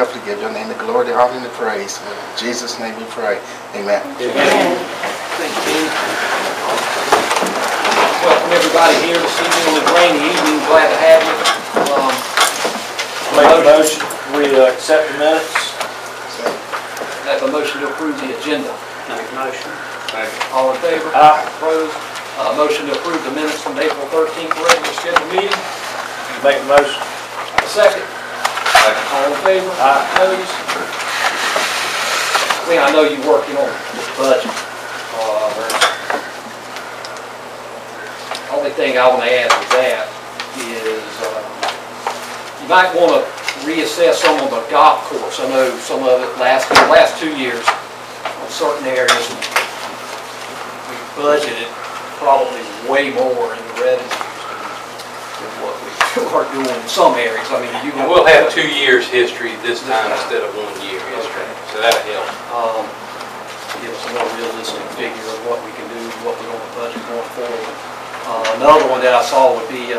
carefully give your name the glory, the honor, and the praise. In Jesus' name we pray. Amen. Amen. Thank you. Welcome everybody here this evening on a rainy evening. Glad to have you. Make a motion. We accept the minutes. Have a motion to approve the agenda. Make a motion. All in favor? Aye. Opposed? Motion to approve the minutes from the April 13th regular scheduled meeting. Make a motion. A second. All in favor? Aye. Opposed? I know you're working on the budget. Only thing I want to add to that is you might want to reassess some of the golf course. I know some of it last 2 years on certain areas we budgeted probably way more in the revenues than what we are doing in some areas. I mean, we'll have 2 years history this time instead of 1 year history, so that'll help. Give us a more realistic figure of what we can do, what we're going to budget going forward. Another one that I saw would be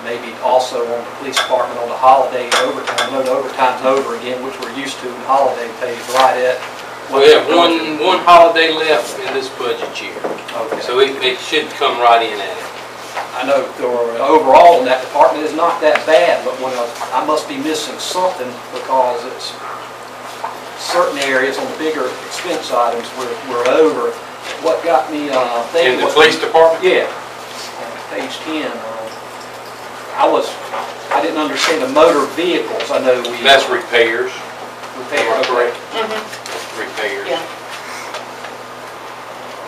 maybe also on the police department on the holiday overtime. I know the overtime's over again, which we're used to in holiday pays, right at. We have one holiday left in this budget year, okay. So it should come right in at it. I know overall in that department is not that bad, but when I must be missing something because it's certain areas on the bigger expense items we're over. What got me thinking? In the police department? Yeah. Page 10, I didn't understand the motor vehicles. I know we... That's repairs. Repairs, correct. Mm-hmm. Repairs. Yeah.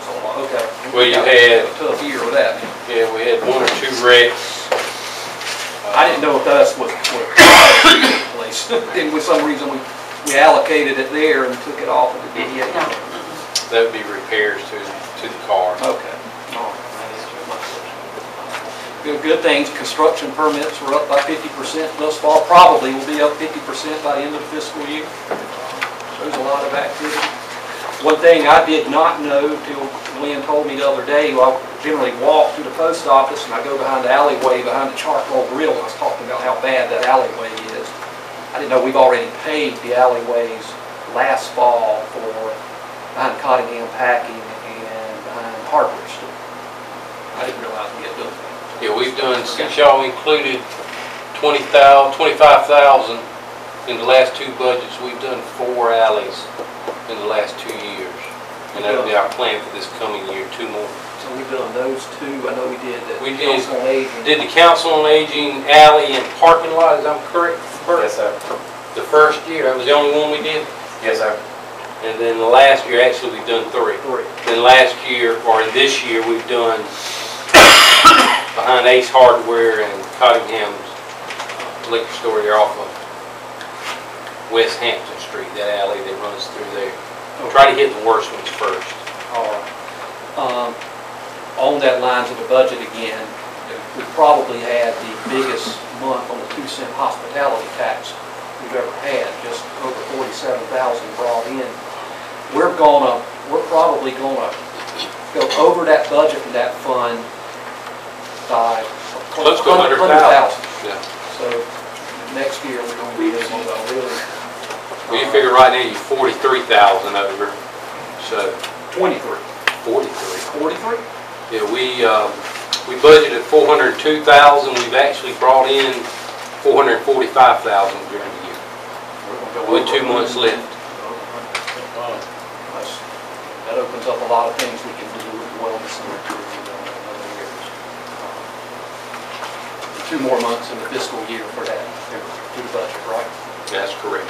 So, okay. Well, you had... A tough year with that. Yeah, we had 1 or 2 wrecks. I didn't know if that's what place. And with some reason we allocated it there and took it off of the DDA. No. That would be repairs to the car. Okay. All right. Good things, construction permits were up by 50% thus far, probably will be up 50% by the end of the fiscal year. Shows a lot of activity. One thing I did not know till Lynn told me the other day, I generally walk through the post office and I go behind the alleyway behind the charcoal grill, and I was talking about how bad that alleyway is. I didn't know we've already paved the alleyways last fall for behind Cottingham Packing and behind Hardware Store. I didn't realize we had done that. Yeah, we've done, since y'all included 25,000 in the last 2 budgets, we've done 4 alleys in the last 2 years. And that'll be our plan for this coming year, 2 more. So we've done those 2. I know we did the Council on Aging. Did the Council on Aging alley and parking lot, is that correct? Yes, sir. The first year, that was the only one we did? Yes, sir. And then the last year, actually, we've done 3. Then last year, or this year, we've done behind Ace Hardware and Cottingham's liquor store there off of West Hampton Street, that alley that runs through there. Try to hit the worst ones first. All right. On that lines of the budget again, we probably had the biggest month on the 2-cent hospitality tax we've ever had, just over 47,000 brought in. We're probably gonna go over that budget in that fund by Let's go 100,000. Yeah. So next year we're going to be able to really. Well, you figure right now you're 43,000 over. So 23. 43. 43. Yeah, we budgeted 402,000. We've actually brought in 445,000 during the year. With 2 months left. That opens up a lot of things we can do with wellness and activity in other areas. 2 more months in the fiscal year for that, to the budget, right? That's correct.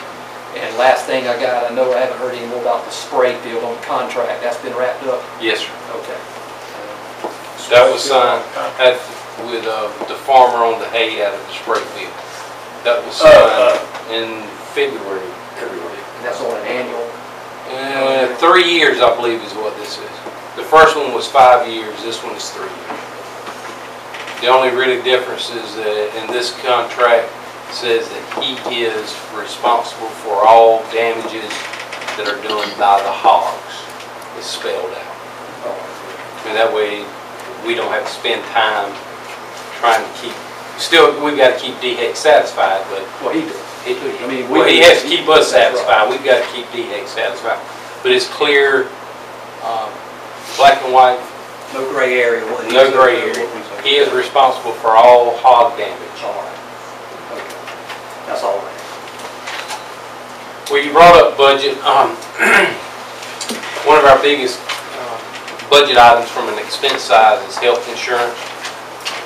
And last thing I got, I know I haven't heard any more about the spray field on the contract. That's been wrapped up? Yes, sir. Okay. That was signed with the farmer on the hay out of the spray field. That was signed in February. And that's on an annual? 3 years, I believe, is what this is. The first one was 5 years. This one is 3 years. The only really difference is that in this contract says that he is responsible for all damages that are done by the hogs. It's spelled out. And that way we don't have to spend time trying to keep, still we've got to keep DHEC satisfied, but Well, he does. I mean, Well, he has to keep us satisfied, we've got to keep DHEC satisfied. But it's clear, black and white, No gray area. no gray area. He is responsible for all hog damage. All right. Okay. That's all right. Well, you brought up budget. One of our biggest budget items from an expense side is health insurance.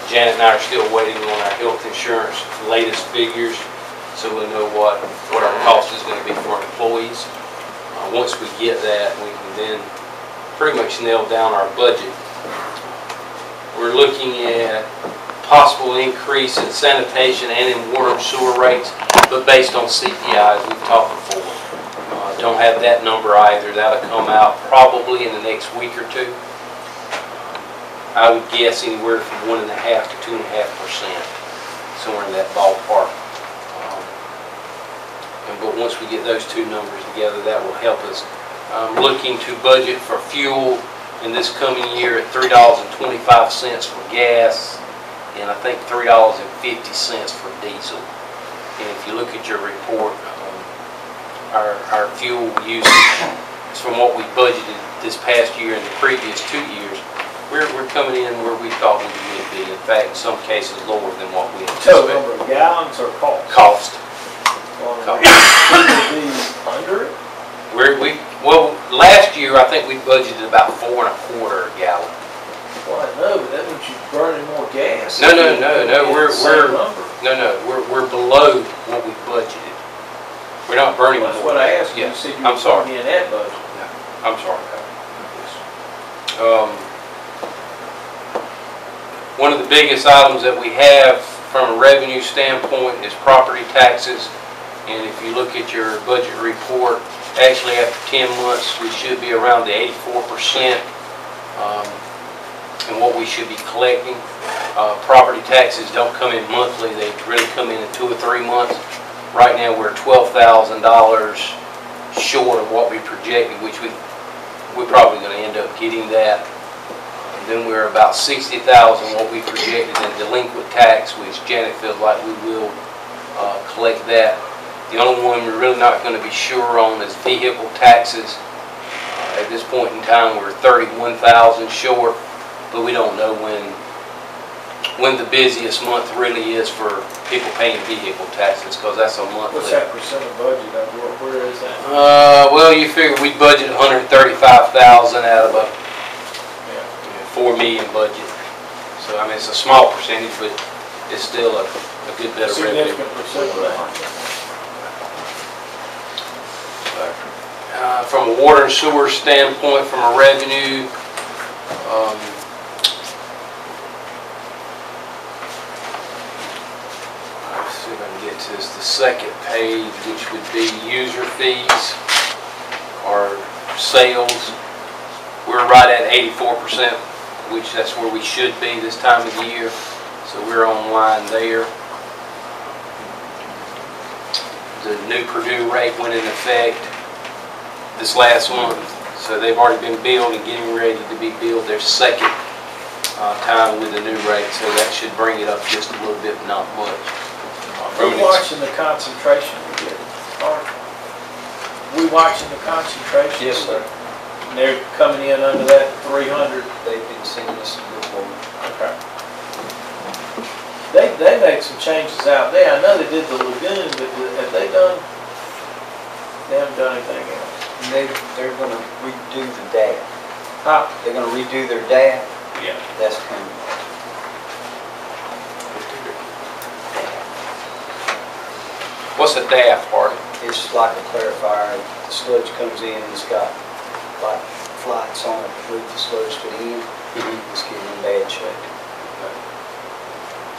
Janet and I are still waiting on our health insurance latest figures, so we'll know what our cost is going to be for our employees. Once we get that, we can then pretty much nail down our budget. We're looking at possible increase in sanitation and in water and sewer rates, but based on CPI, as we've talked before. Don't have that number either. That'll come out probably in the next week or two. I would guess anywhere from 1.5% to 2.5%, somewhere in that ballpark. But once we get those two numbers together, that will help us. I'm looking to budget for fuel in this coming year at $3.25 for gas, and I think $3.50 for diesel. And if you look at your report, our fuel usage is from what we budgeted this past year and the previous 2 years. We're coming in where we thought we would be. In fact, in some cases lower than what we Total anticipated. number of gallons or cost? Cost. Well, would be under it? Well, last year I think we budgeted about 4.25 a gallon. Well, I know, but that means you're burning more gas. No, It's the same number. we're below what we budgeted. We're not burning more. That's what I asked you. Yeah, You said you I'm were sorry. putting in that budget. I'm sorry. One of the biggest items that we have from a revenue standpoint is property taxes. And if you look at your budget report, actually after 10 months, we should be around the 84% and what we should be collecting. Property taxes don't come in monthly, they really come in 2 or 3 months. Right now we're $12,000 short of what we projected, which we're probably going to end up getting that. And then we're about $60,000 what we projected in delinquent tax, which Janet feels like we will collect that. The only one we're really not going to be sure on is vehicle taxes. At this point in time, we're 31,000 short, but we don't know when the busiest month really is for people paying vehicle taxes, because that's a monthly. What's that percent of budget? Where is that? Well, you figure we budget 135,000 out of a $4 million budget. So I mean, it's a small percentage, but it's still a good bit of revenue. Significant percent of that. From a water and sewer standpoint, from a revenue, let's see if I can get to this, the second page, which would be user fees or sales. We're right at 84%, which that's where we should be this time of the year. So we're online there. The new Purdue rate went in effect this last month, so they've already been billed and getting ready to be billed their second time with the new rate, so that should bring it up just a little bit, not much. We watching the concentration we get. We watching the concentration. Yes, sir. And they're coming in under that 300. They've been seeing this before. Okay. They made some changes out there. I know they did the lagoon, but have they done? They haven't done anything else. And they're going to redo the dam. Huh? They're going to redo their dam. Yeah. That's coming. What's a DAF, Hardy? It's like a clarifier. The sludge comes in and it's got like flights on it to move the sludge to the end. It's getting in bad shape.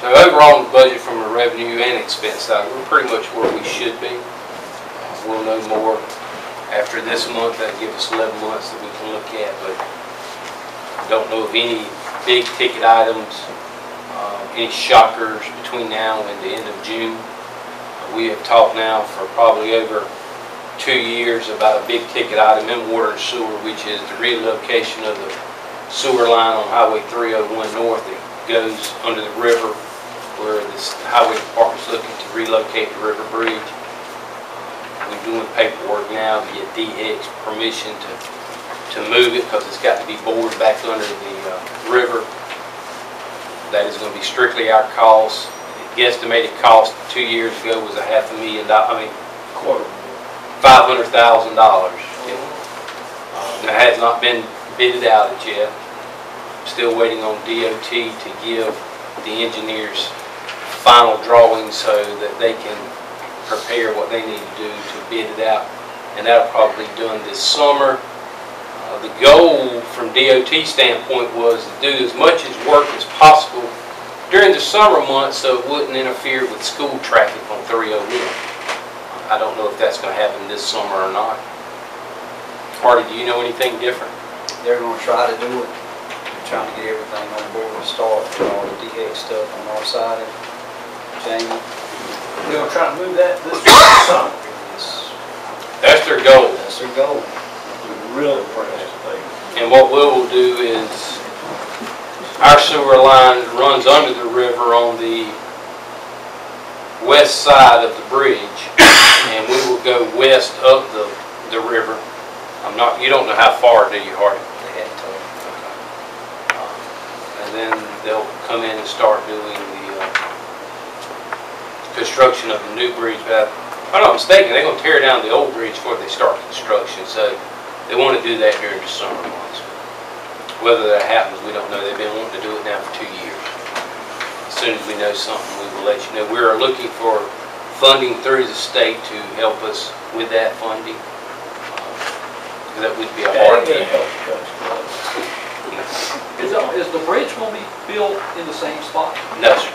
So overall, the budget from a revenue and expense side, we're pretty much where we should be. We'll know more after this month. That'll give us 11 months that we can look at, but don't know of any big ticket items, any shockers between now and the end of June. We have talked now for probably over 2 years about a big ticket item in water and sewer, which is the relocation of the sewer line on Highway 301 North that goes under the river, where this highway department's looking to relocate the river bridge. We're doing paperwork now to get DHEC's permission to move it, because it's got to be bored back under the river. That is going to be strictly our cost. The estimated cost 2 years ago was $500,000. It has not been bidded out yet. Still waiting on DOT to give the engineers final drawings so that they can prepare what they need to do to bid it out. And that'll probably be done this summer. The goal from DOT standpoint was to do as much as work as possible during the summer months so it wouldn't interfere with school traffic on 301. I don't know if that's going to happen this summer or not. Marty, do you know anything different? They're going to try to do it. They're trying to get everything on board to start with all the DHEC stuff on our side. Jamie? We're gonna try to move that this summer. That's their goal. That's their goal. Really impressed. And what we will do is, our sewer line runs under the river on the west side of the bridge, and we will go west up the river. You don't know how far, do you, Hardy? They had to. And then they'll come in and start doing the construction of the new bridge. But if I'm not mistaken, they're going to tear down the old bridge before they start construction, so they want to do that during the summer months. Whether that happens, we don't know. They've been wanting to do it now for 2 years. As soon as we know something, we will let you know. We are looking for funding through the state to help us with that funding. That would be a hard deal. Is the bridge going to be built in the same spot? No, sir.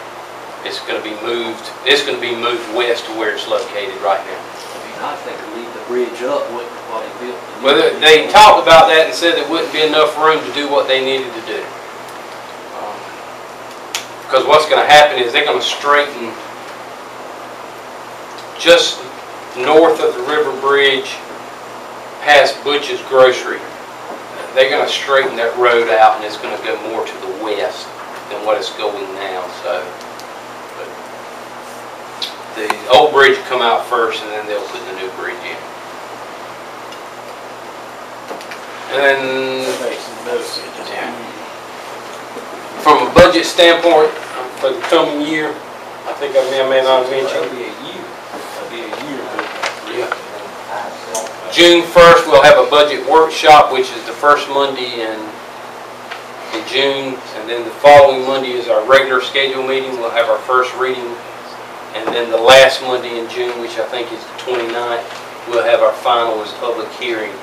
It's going to be moved. It's going to be moved west to where it's located right now. It'd be nice if they could leave the bridge up while they built the new Well, bridge. they talked about that and said there wouldn't be enough room to do what they needed to do. Because what's going to happen is they're going to straighten just north of the river bridge past Butch's Grocery. They're going to straighten that road out, and it's going to go more to the west than what it's going now. So, but the old bridge will come out first, and then they'll put the new bridge in. And then, from a budget standpoint, for the coming year, I think I may not mention. That'll be a year. That'll be a year. Yeah. June 1st, we'll have a budget workshop, which is the first Monday in June, and then the following Monday is our regular schedule meeting. We'll have our first reading, and then the last Monday in June, which I think is the 29th, we'll have our final as public hearing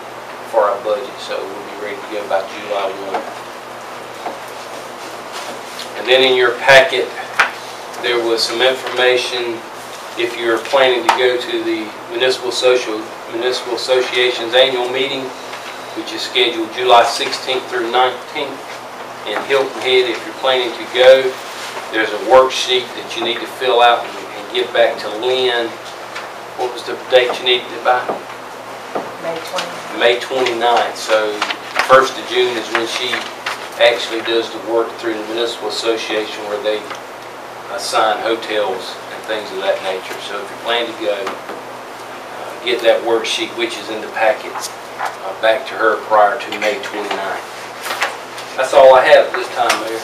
for our budget, so we'll be ready to go by July 1. And then in your packet, there was some information if you're planning to go to the Municipal Association's annual meeting, which is scheduled July 16th through 19th in Hilton Head. If you're planning to go, there's a worksheet that you need to fill out and give back to Lynn. What was the date you needed it by? May 29th. So 1st of June is when she actually does the work through the Municipal Association, where they assign hotels and things of that nature. So if you plan to go, get that worksheet, which is in the packet, back to her prior to May 29th. That's all I have at this time, Mayor.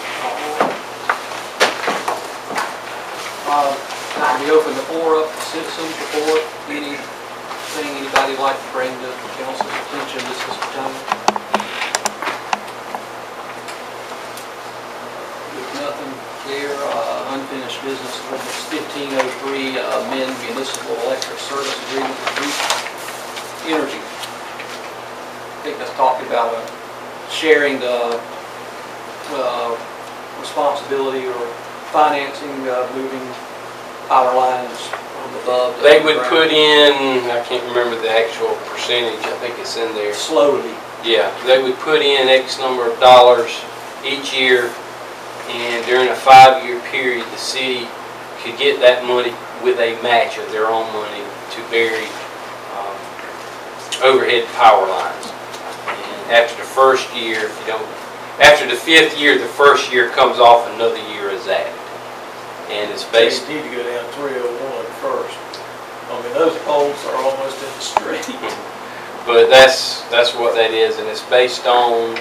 We open the floor up to citizens report. Anything anybody would like to bring to the council's attention this time? With nothing there, unfinished business, ordinance 1503, amend municipal electric service agreement with Duke Energy. I think that's talking about sharing the responsibility or financing moving power lines from above. They would put in, I can't remember the actual percentage, I think it's in there. Slowly. Yeah, they would put in X number of dollars each year, and during a 5-year period, the city could get that money with a match of their own money to bury overhead power lines. And after the first year, after the 5th year, the first year comes off, another year is added. And it's based. They need to go down 301 first. I mean, those poles are almost in the street. But that's what that is, and it's based on,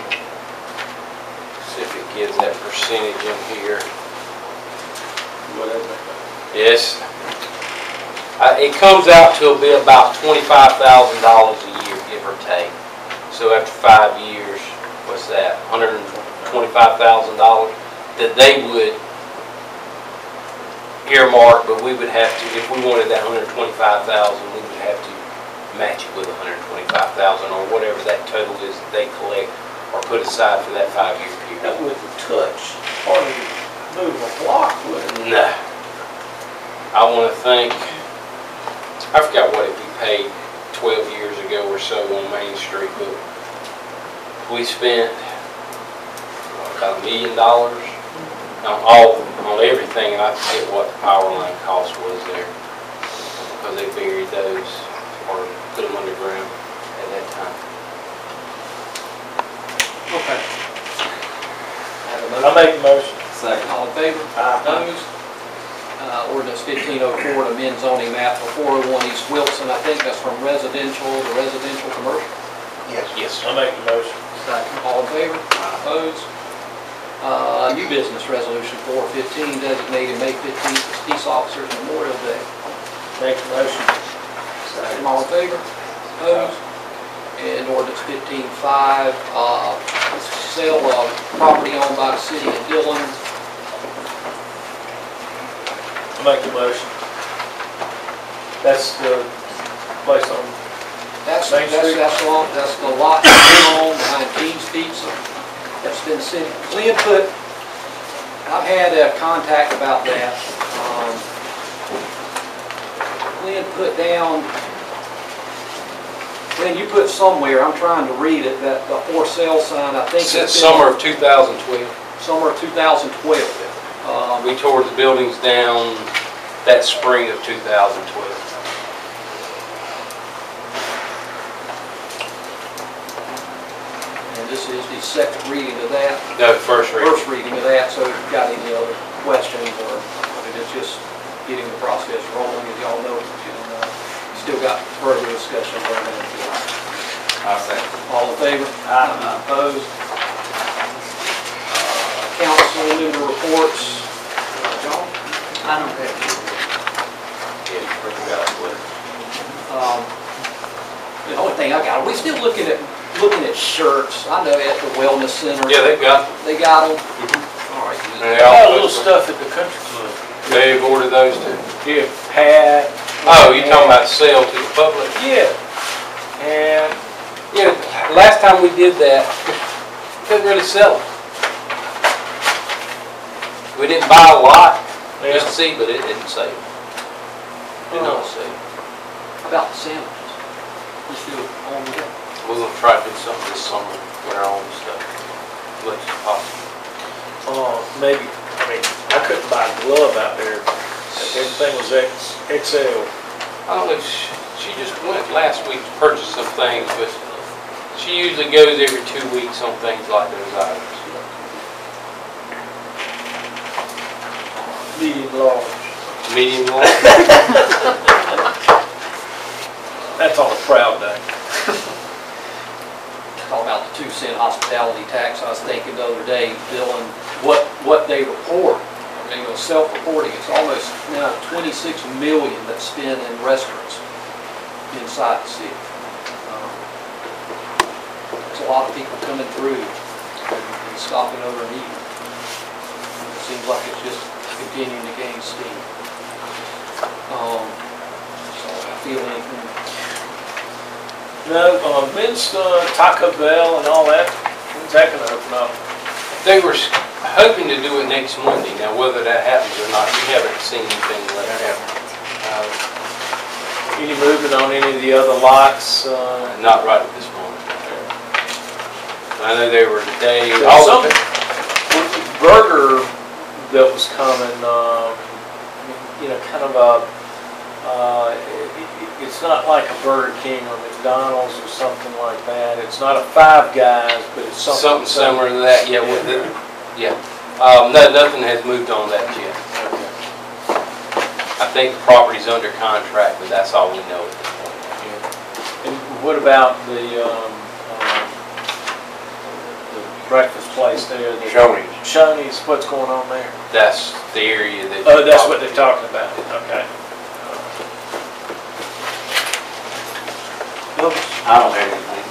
see if it gives that percentage in here. Whatever. Yes. It comes out to be about $25,000 a year, give or take. So after 5 years, what's that, $125,000 that they would earmark, but we would have to, if we wanted that $125,000, we would have to match it with $125,000 or whatever that total is that they collect or put aside for that 5-year period. That wouldn't touch hardly move a block, would it? No. I want to think, I forgot what we paid 12 years ago or so on Main Street, but we spent about $1 million on everything, and I forget what the power line cost was there, because they buried those or put them underground at that time. Okay. Have a I motion. make a motion. Second. All in favor? Aye. Opposed? Ordinance 1504 to amend zoning map for 401 East Wilson. I think that's from residential to residential commercial. Yes. Yes, I sir. make the motion. All in favor? Opposed? New business resolution 415 designated May 15th as Peace Officers Memorial Day. Make the motion. All in favor? Opposed? And ordinance 15-5, sale of property owned by the city of Dillon. I make the motion. That's the place on, That's Main Street? the lot that's on behind King's Pizza. That's been sent, Glenn put, I've had a contact about that. Glenn put down, Glenn, you put somewhere, I'm trying to read it, that the for sale sign, I think. Since it's been- summer of 2012. Summer of 2012. We tore the buildings down that spring of 2012. And this is the second reading of that. No, first reading. First reading of that, so if you've got any other questions, or, I mean, it's just getting the process rolling, as y'all know, still got further discussion going on. I'll second. All in favor? Opposed? Council member reports. John? I don't have to. The only thing I got, are we still looking at shirts? I know at the wellness center. Yeah, they've got, They got them? All right. they I got a all, little stuff at the country club. they've ordered those too. Yeah, hat. Oh, you talking about sale to the public? Yeah. And Yeah, last time we did that, couldn't really sell them. We didn't buy a lot, just to see, but it didn't sell. Did not sell. How about the sandwiches? We still on that? We're gonna try to do something this summer with our own stuff, as much as possible. maybe, I mean, I couldn't buy a glove out there. Everything was XL. I don't know if she just went last week to purchase some things, but she usually goes every 2 weeks on things like those items. Medium large. Medium large. That's on a proud day. Talk about the 2-cent hospitality tax. I was thinking the other day, Dillon, what they report, I mean, self-reporting, it's almost now 26 million that's spent in restaurants inside the city. There's a lot of people coming through and stopping over and eating. It seems like it's just continuing to gain steam. So I feel anything. No, Vince, Taco Bell and all that, when's that gonna open up? They were hoping to do it next Monday. Now, whether that happens or not, we haven't seen anything left. Any movement on any of the other lots? Not right at this moment. I know they were today. There's some burger that was coming, kind of a, it's not like a Burger King or McDonald's or something like that. It's not a Five Guys, but it's Something similar to that, yeah. With No, nothing has moved on that yet. I I think the property's under contract, but that's all we know at this point. And what about the breakfast place there? Shoney's. Shoney's, what's going on there? That's the area that. Oh, that's what they're talking about, okay. I don't have anything.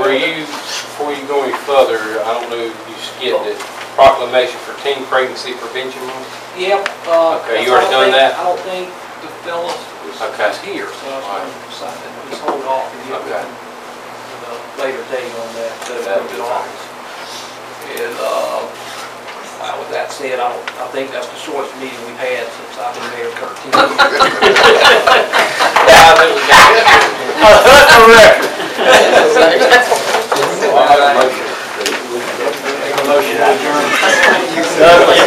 Were you, before you go any further, I don't know if you skipped it, proclamation for Teen Pregnancy Prevention Month? Yep. Okay, you already done that? I don't think the fellow was here, so I was going to decide to just hold off and get Okay. a later date on that. That'd be fine. And, with that said, I think that's the shortest meeting we've had since I've been mayor 13 years. Yeah, I think we got it. That's a record. Motion to adjourn. Dudley.